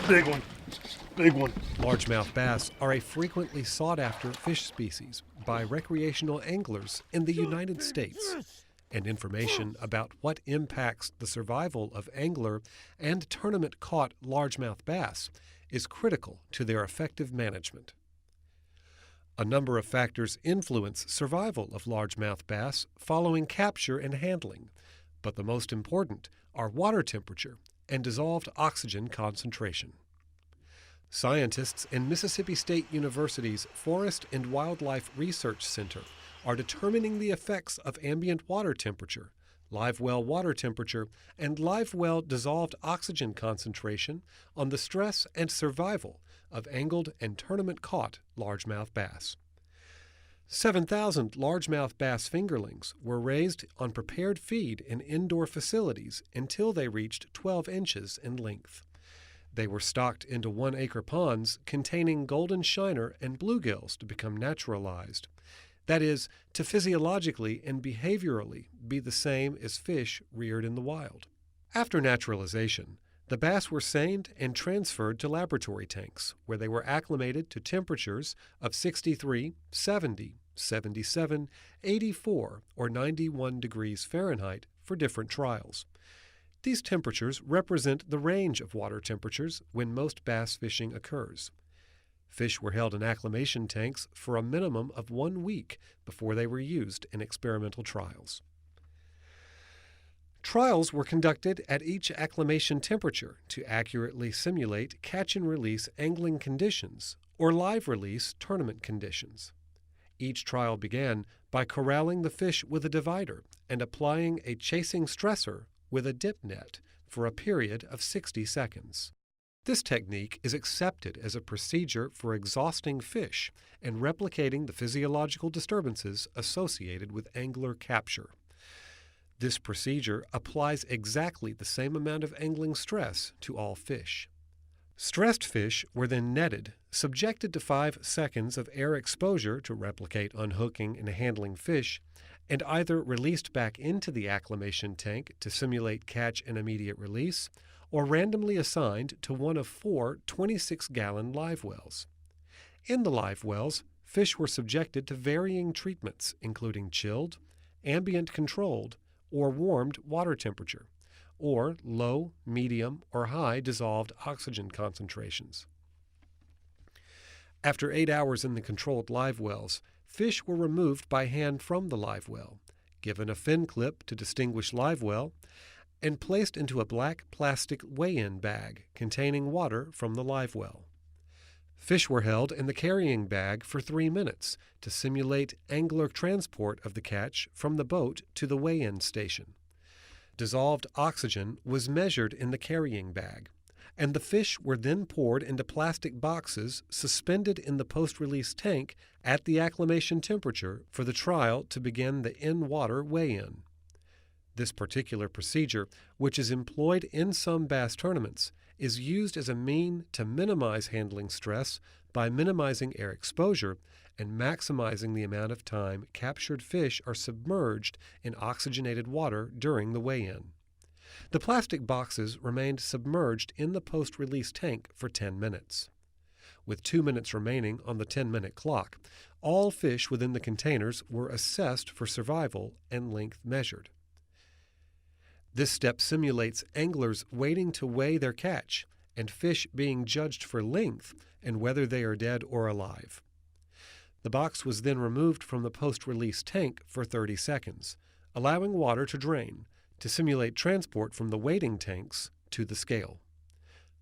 Big one. Big one. Largemouth bass are a frequently sought-after fish species by recreational anglers in the United States, and information about what impacts the survival of angler and tournament-caught largemouth bass is critical to their effective management. A number of factors influence survival of largemouth bass following capture and handling, but the most important are water temperature and dissolved oxygen concentration. Scientists in Mississippi State University's Forest and Wildlife Research Center are determining the effects of ambient water temperature, live well water temperature, and live well dissolved oxygen concentration on the stress and survival of angled and tournament-caught largemouth bass. 7,000 largemouth bass fingerlings were raised on prepared feed in indoor facilities until they reached 12 inches in length. They were stocked into 1-acre ponds containing golden shiner and bluegills to become naturalized. That is, to physiologically and behaviorally be the same as fish reared in the wild. After naturalization, the bass were seined and transferred to laboratory tanks, where they were acclimated to temperatures of 63, 70, 77, 84, or 91 degrees Fahrenheit for different trials. These temperatures represent the range of water temperatures when most bass fishing occurs. Fish were held in acclimation tanks for a minimum of 1 week before they were used in experimental trials. Trials were conducted at each acclimation temperature to accurately simulate catch-and-release angling conditions or live-release tournament conditions. Each trial began by corralling the fish with a divider and applying a chasing stressor with a dip net for a period of 60 seconds. This technique is accepted as a procedure for exhausting fish and replicating the physiological disturbances associated with angler capture. This procedure applies exactly the same amount of angling stress to all fish. Stressed fish were then netted, subjected to 5 seconds of air exposure to replicate unhooking and handling fish, and either released back into the acclimation tank to simulate catch and immediate release, or randomly assigned to one of 4 26-gallon live wells. In the live wells, fish were subjected to varying treatments, including chilled, ambient controlled, or warmed water temperature, or low, medium, or high dissolved oxygen concentrations. After 8 hours in the controlled live wells, fish were removed by hand from the live well, given a fin clip to distinguish live well, and placed into a black plastic weigh-in bag containing water from the live well. Fish were held in the carrying bag for 3 minutes to simulate angler transport of the catch from the boat to the weigh-in station. Dissolved oxygen was measured in the carrying bag, and the fish were then poured into plastic boxes suspended in the post-release tank at the acclimation temperature for the trial to begin the in-water weigh-in. This particular procedure, which is employed in some bass tournaments, is used as a mean to minimize handling stress by minimizing air exposure and maximizing the amount of time captured fish are submerged in oxygenated water during the weigh-in. The plastic boxes remained submerged in the post-release tank for 10 minutes. With 2 minutes remaining on the 10-minute clock, all fish within the containers were assessed for survival and length measured. This step simulates anglers waiting to weigh their catch and fish being judged for length and whether they are dead or alive. The box was then removed from the post-release tank for 30 seconds, allowing water to drain to simulate transport from the weighting tanks to the scale.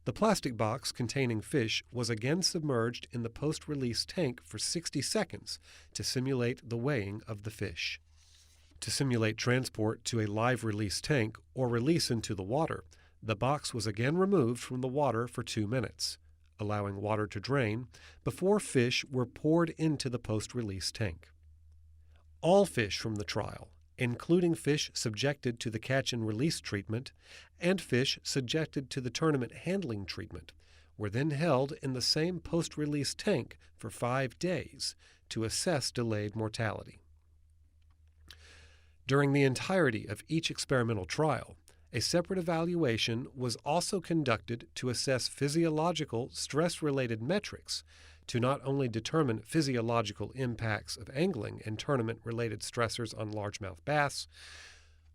The plastic box containing fish was again submerged in the post-release tank for 60 seconds to simulate the weighing of the fish. To simulate transport to a live release tank or release into the water, the box was again removed from the water for 2 minutes, allowing water to drain before fish were poured into the post-release tank. All fish from the trial, including fish subjected to the catch and release treatment and fish subjected to the tournament handling treatment, were then held in the same post-release tank for 5 days to assess delayed mortality. During the entirety of each experimental trial, A separate evaluation was also conducted to assess physiological stress-related metrics to not only determine physiological impacts of angling and tournament-related stressors on largemouth bass,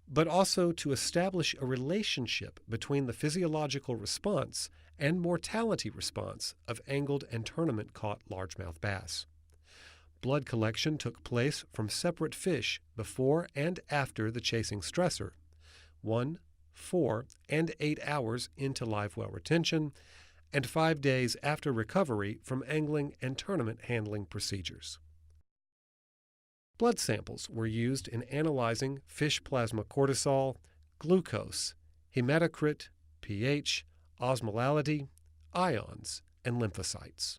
but also to establish a relationship between the physiological response and mortality response of angled and tournament-caught largemouth bass. Blood collection took place from separate fish before and after the chasing stressor, 1, 4, and 8 hours into live well retention, and 5 days after recovery from angling and tournament handling procedures. Blood samples were used in analyzing fish plasma cortisol, glucose, hematocrit, pH, osmolality, ions, and lymphocytes.